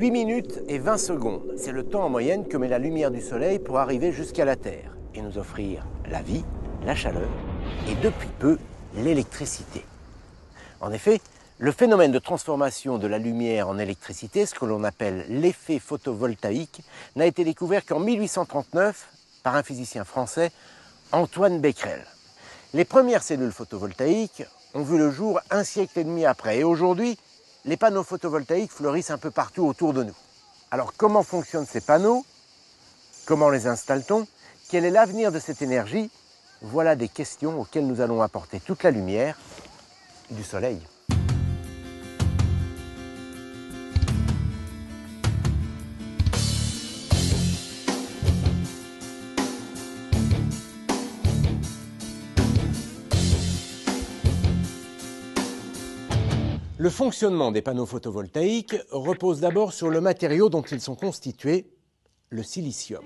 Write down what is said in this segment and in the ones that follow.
8 minutes et 20 secondes, c'est le temps en moyenne que met la lumière du soleil pour arriver jusqu'à la Terre et nous offrir la vie, la chaleur et depuis peu l'électricité. En effet, le phénomène de transformation de la lumière en électricité, ce que l'on appelle l'effet photovoltaïque, n'a été découvert qu'en 1839 par un physicien français, Antoine Becquerel. Les premières cellules photovoltaïques ont vu le jour un siècle et demi après et aujourd'hui, les panneaux photovoltaïques fleurissent un peu partout autour de nous. Alors comment fonctionnent ces panneaux? Comment les installe-t-on? Quel est l'avenir de cette énergie? Voilà des questions auxquelles nous allons apporter toute la lumière du soleil. Le fonctionnement des panneaux photovoltaïques repose d'abord sur le matériau dont ils sont constitués, le silicium.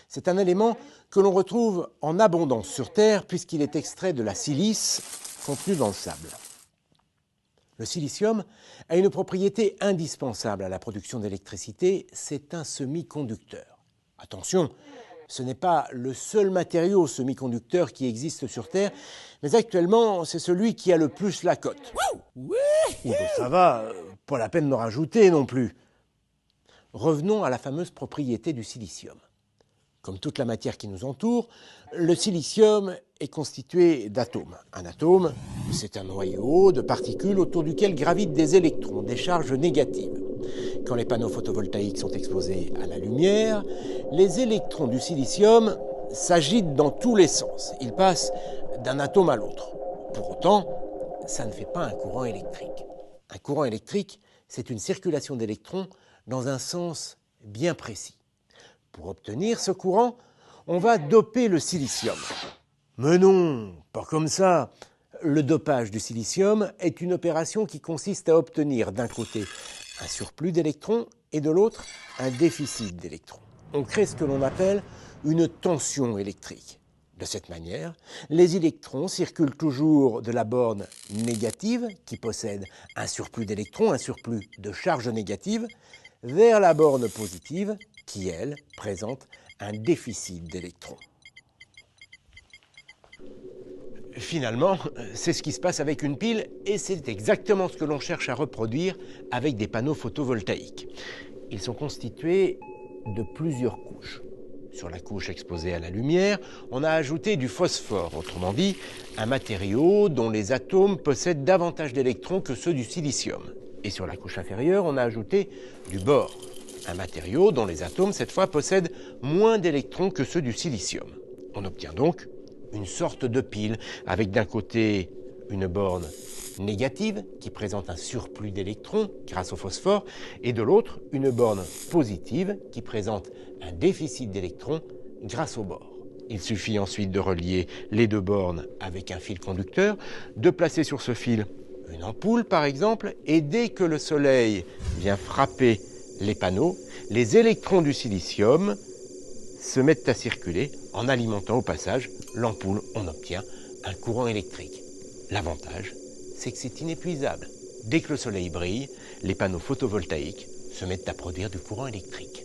C'est un élément que l'on retrouve en abondance sur Terre puisqu'il est extrait de la silice contenue dans le sable. Le silicium a une propriété indispensable à la production d'électricité, c'est un semi-conducteur. Attention, ce n'est pas le seul matériau semi-conducteur qui existe sur Terre, mais actuellement, c'est celui qui a le plus la cote. Ça va, pas la peine d'en rajouter non plus. Revenons à la fameuse propriété du silicium. Comme toute la matière qui nous entoure, le silicium est constitué d'atomes. Un atome, c'est un noyau de particules autour duquel gravitent des électrons, des charges négatives. Quand les panneaux photovoltaïques sont exposés à la lumière, les électrons du silicium s'agitent dans tous les sens. Ils passent d'un atome à l'autre. Pour autant, ça ne fait pas un courant électrique. Un courant électrique, c'est une circulation d'électrons dans un sens bien précis. Pour obtenir ce courant, on va doper le silicium. Mais non, pas comme ça. Le dopage du silicium est une opération qui consiste à obtenir d'un côté un surplus d'électrons et de l'autre un déficit d'électrons. On crée ce que l'on appelle une tension électrique. De cette manière, les électrons circulent toujours de la borne négative, qui possède un surplus d'électrons, un surplus de charge négative, vers la borne positive, qui, elle, présente un déficit d'électrons. Finalement, c'est ce qui se passe avec une pile et c'est exactement ce que l'on cherche à reproduire avec des panneaux photovoltaïques. Ils sont constitués de plusieurs couches. Sur la couche exposée à la lumière, on a ajouté du phosphore, autrement dit, un matériau dont les atomes possèdent davantage d'électrons que ceux du silicium. Et sur la couche inférieure, on a ajouté du bore, un matériau dont les atomes, cette fois, possèdent moins d'électrons que ceux du silicium. On obtient donc une sorte de pile, avec d'un côté une borne négative qui présente un surplus d'électrons grâce au phosphore, et de l'autre une borne positive qui présente un déficit d'électrons grâce au bore. Il suffit ensuite de relier les deux bornes avec un fil conducteur, de placer sur ce fil une ampoule par exemple, et dès que le soleil vient frapper les panneaux, les électrons du silicium se mettent à circuler en alimentant au passage l'ampoule. On obtient un courant électrique. L'avantage, c'est que c'est inépuisable. Dès que le soleil brille, les panneaux photovoltaïques se mettent à produire du courant électrique.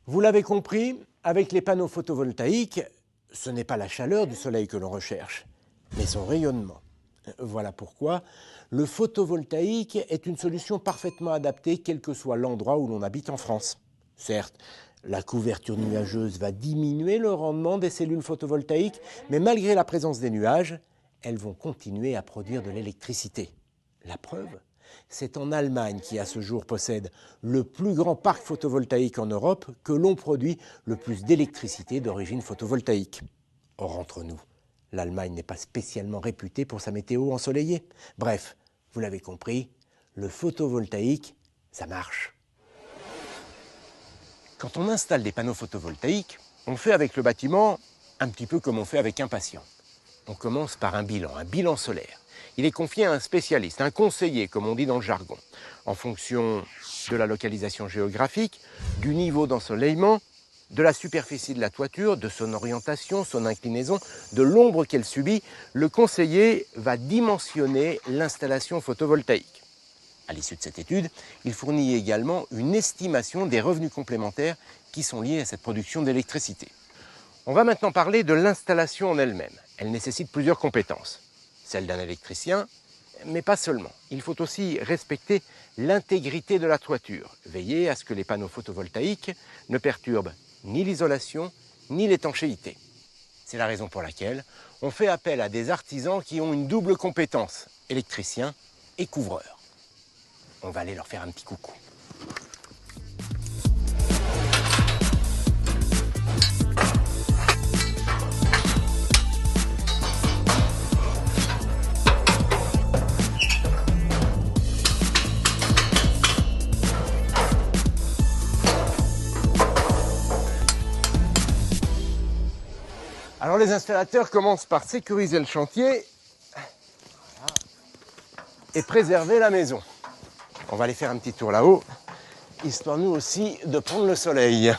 Vous l'avez compris, avec les panneaux photovoltaïques, ce n'est pas la chaleur du soleil que l'on recherche, mais son rayonnement. Voilà pourquoi le photovoltaïque est une solution parfaitement adaptée, quel que soit l'endroit où l'on habite en France. Certes, la couverture nuageuse va diminuer le rendement des cellules photovoltaïques, mais malgré la présence des nuages, elles vont continuer à produire de l'électricité. La preuve, c'est en Allemagne qui à ce jour possède le plus grand parc photovoltaïque en Europe que l'on produit le plus d'électricité d'origine photovoltaïque. Or, entre nous, l'Allemagne n'est pas spécialement réputée pour sa météo ensoleillée. Bref, vous l'avez compris, le photovoltaïque, ça marche. Quand on installe des panneaux photovoltaïques, on fait avec le bâtiment un petit peu comme on fait avec un patient. On commence par un bilan solaire. Il est confié à un spécialiste, un conseiller, comme on dit dans le jargon, en fonction de la localisation géographique, du niveau d'ensoleillement, de la superficie de la toiture, de son orientation, son inclinaison, de l'ombre qu'elle subit. Le conseiller va dimensionner l'installation photovoltaïque. À l'issue de cette étude, il fournit également une estimation des revenus complémentaires qui sont liés à cette production d'électricité. On va maintenant parler de l'installation en elle-même. Elle nécessite plusieurs compétences. Celle d'un électricien, mais pas seulement. Il faut aussi respecter l'intégrité de la toiture, veiller à ce que les panneaux photovoltaïques ne perturbent ni l'isolation ni l'étanchéité. C'est la raison pour laquelle on fait appel à des artisans qui ont une double compétence, électricien et couvreur. On va aller leur faire un petit coucou. Alors les installateurs commencent par sécuriser le chantier et préserver la maison. On va aller faire un petit tour là-haut, histoire nous aussi de prendre le soleil.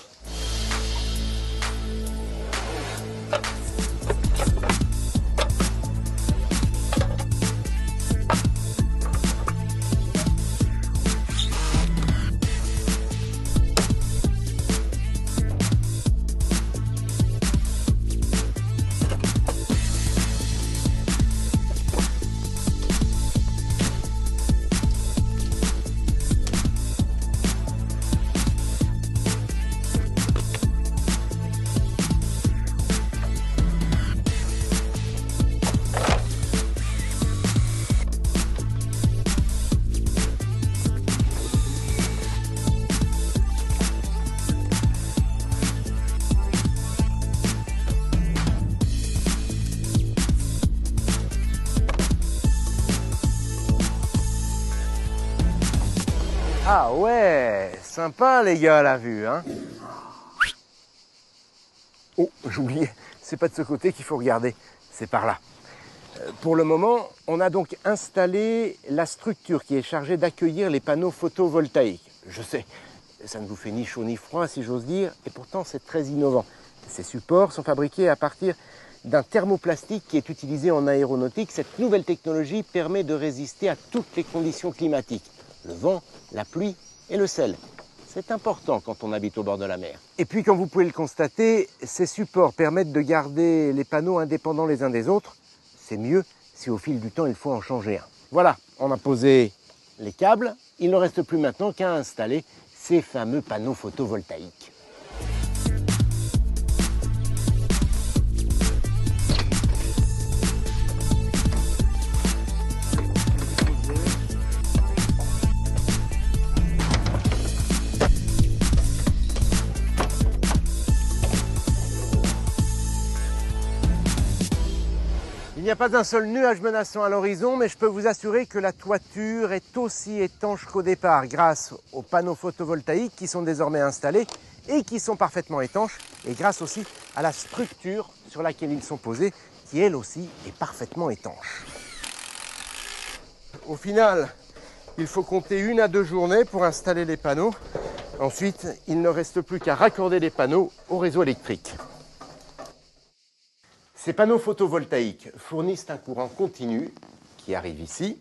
Ah ouais, sympa les gars la vue, hein. Oh, j'oubliais, c'est pas de ce côté qu'il faut regarder, c'est par là. Pour le moment, on a donc installé la structure qui est chargée d'accueillir les panneaux photovoltaïques. Je sais, ça ne vous fait ni chaud ni froid si j'ose dire, et pourtant c'est très innovant. Ces supports sont fabriqués à partir d'un thermoplastique qui est utilisé en aéronautique. Cette nouvelle technologie permet de résister à toutes les conditions climatiques. Le vent, la pluie et le sel. C'est important quand on habite au bord de la mer. Et puis, comme vous pouvez le constater, ces supports permettent de garder les panneaux indépendants les uns des autres. C'est mieux si au fil du temps, il faut en changer un. Voilà, on a posé les câbles. Il ne reste plus maintenant qu'à installer ces fameux panneaux photovoltaïques. Il n'y a pas un seul nuage menaçant à l'horizon, mais je peux vous assurer que la toiture est aussi étanche qu'au départ grâce aux panneaux photovoltaïques qui sont désormais installés et qui sont parfaitement étanches, et grâce aussi à la structure sur laquelle ils sont posés qui elle aussi est parfaitement étanche. Au final, il faut compter 1 à 2 journées pour installer les panneaux. Ensuite, il ne reste plus qu'à raccorder les panneaux au réseau électrique. Ces panneaux photovoltaïques fournissent un courant continu qui arrive ici.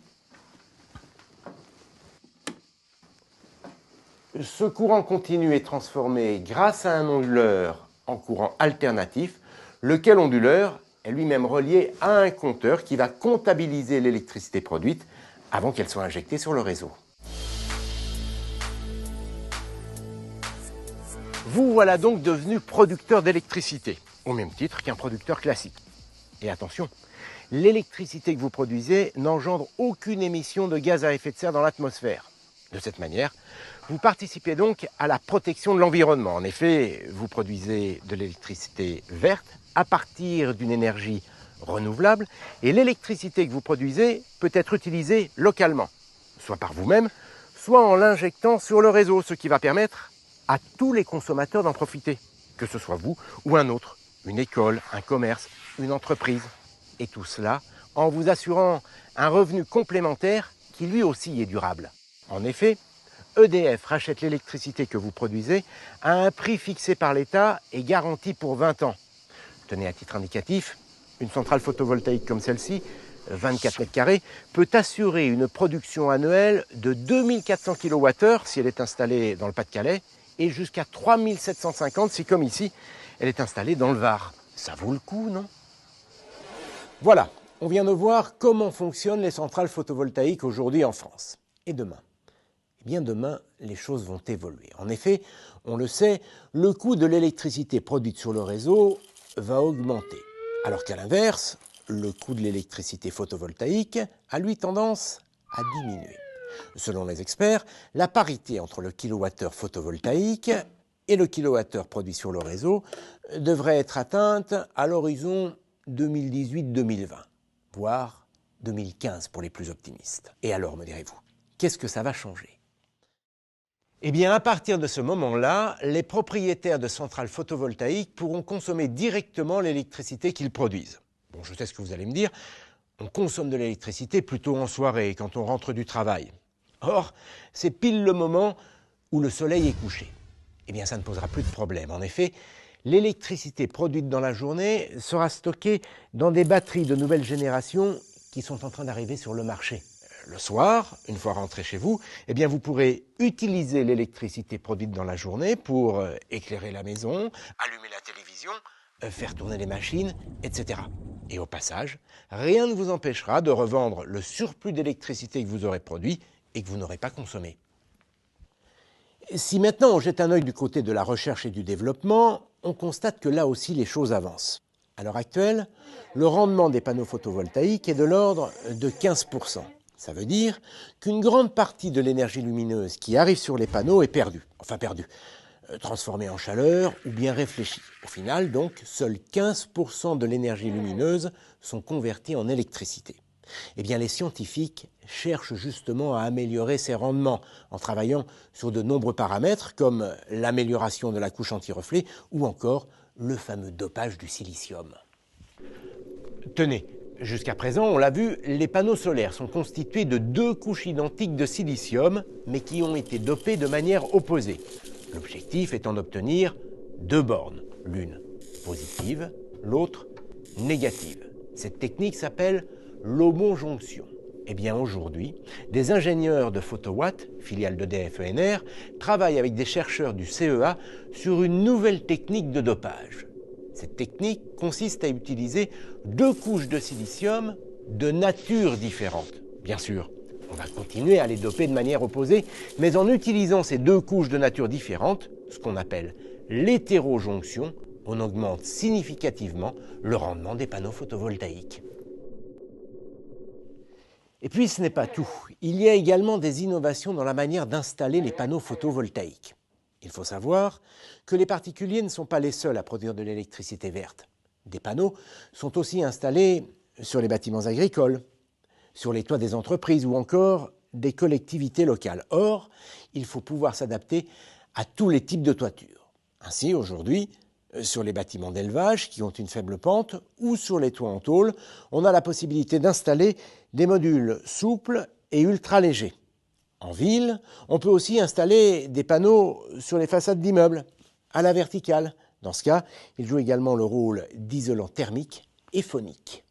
Ce courant continu est transformé grâce à un onduleur en courant alternatif, lequel onduleur est lui-même relié à un compteur qui va comptabiliser l'électricité produite avant qu'elle soit injectée sur le réseau. Vous voilà donc devenu producteur d'électricité, au même titre qu'un producteur classique. Et attention, l'électricité que vous produisez n'engendre aucune émission de gaz à effet de serre dans l'atmosphère. De cette manière, vous participez donc à la protection de l'environnement. En effet, vous produisez de l'électricité verte à partir d'une énergie renouvelable et l'électricité que vous produisez peut être utilisée localement, soit par vous-même, soit en l'injectant sur le réseau, ce qui va permettre à tous les consommateurs d'en profiter, que ce soit vous ou un autre, une école, un commerce, une entreprise. Et tout cela en vous assurant un revenu complémentaire qui lui aussi est durable. En effet, EDF rachète l'électricité que vous produisez à un prix fixé par l'État et garanti pour 20 ans. Tenez à titre indicatif, une centrale photovoltaïque comme celle-ci 24 mètres carrés, peut assurer une production annuelle de 2400 kWh si elle est installée dans le Pas-de-Calais et jusqu'à 3750 si, comme ici, elle est installée dans le Var. Ça vaut le coup, non? Voilà, on vient de voir comment fonctionnent les centrales photovoltaïques aujourd'hui en France. Et demain? Eh bien demain, les choses vont évoluer. En effet, on le sait, le coût de l'électricité produite sur le réseau va augmenter. Alors qu'à l'inverse, le coût de l'électricité photovoltaïque a lui tendance à diminuer. Selon les experts, la parité entre le kilowattheure photovoltaïque et le kilowattheure produit sur le réseau devrait être atteinte à l'horizon 2018-2020, voire 2015 pour les plus optimistes. Et alors, me direz-vous, qu'est-ce que ça va changer? Eh bien, à partir de ce moment-là, les propriétaires de centrales photovoltaïques pourront consommer directement l'électricité qu'ils produisent. Bon, je sais ce que vous allez me dire, on consomme de l'électricité plutôt en soirée, quand on rentre du travail. Or, c'est pile le moment où le soleil est couché. Eh bien, ça ne posera plus de problème. En effet, l'électricité produite dans la journée sera stockée dans des batteries de nouvelle génération qui sont en train d'arriver sur le marché. Le soir, une fois rentré chez vous, eh bien vous pourrez utiliser l'électricité produite dans la journée pour éclairer la maison, allumer la télévision, faire tourner les machines, etc. Et au passage, rien ne vous empêchera de revendre le surplus d'électricité que vous aurez produit et que vous n'aurez pas consommé. Si maintenant on jette un œil du côté de la recherche et du développement, on constate que là aussi les choses avancent. À l'heure actuelle, le rendement des panneaux photovoltaïques est de l'ordre de 15%. Ça veut dire qu'une grande partie de l'énergie lumineuse qui arrive sur les panneaux est perdue. Enfin perdue, transformée en chaleur ou bien réfléchie. Au final, donc, seuls 15% de l'énergie lumineuse sont convertis en électricité. Eh bien, les scientifiques cherchent justement à améliorer ces rendements en travaillant sur de nombreux paramètres comme l'amélioration de la couche anti-reflet ou encore le fameux dopage du silicium. Tenez, jusqu'à présent, on l'a vu, les panneaux solaires sont constitués de 2 couches identiques de silicium, mais qui ont été dopées de manière opposée. L'objectif étant d'obtenir 2 bornes, l'une positive, l'autre négative. Cette technique s'appelle l'homojonction. Eh bien aujourd'hui, des ingénieurs de Photowatt, filiale d'EDF ENR, travaillent avec des chercheurs du CEA sur une nouvelle technique de dopage. Cette technique consiste à utiliser 2 couches de silicium de nature différente. Bien sûr, on va continuer à les doper de manière opposée, mais en utilisant ces 2 couches de nature différente, ce qu'on appelle l'hétérojonction, on augmente significativement le rendement des panneaux photovoltaïques. Et puis ce n'est pas tout. Il y a également des innovations dans la manière d'installer les panneaux photovoltaïques. Il faut savoir que les particuliers ne sont pas les seuls à produire de l'électricité verte. Des panneaux sont aussi installés sur les bâtiments agricoles, sur les toits des entreprises ou encore des collectivités locales. Or, il faut pouvoir s'adapter à tous les types de toitures. Ainsi, aujourd'hui, sur les bâtiments d'élevage qui ont une faible pente ou sur les toits en tôle, on a la possibilité d'installer des modules souples et ultra légers. En ville, on peut aussi installer des panneaux sur les façades d'immeubles, à la verticale. Dans ce cas, ils jouent également le rôle d'isolant thermique et phonique.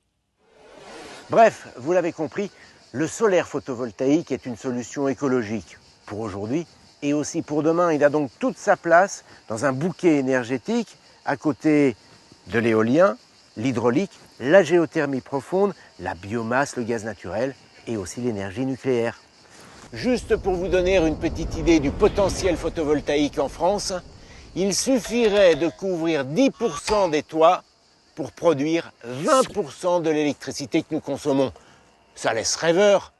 Bref, vous l'avez compris, le solaire photovoltaïque est une solution écologique pour aujourd'hui et aussi pour demain. Il a donc toute sa place dans un bouquet énergétique à côté de l'éolien, l'hydraulique, la géothermie profonde, la biomasse, le gaz naturel et aussi l'énergie nucléaire. Juste pour vous donner une petite idée du potentiel photovoltaïque en France, il suffirait de couvrir 10% des toits pour produire 20% de l'électricité que nous consommons. Ça laisse rêveur,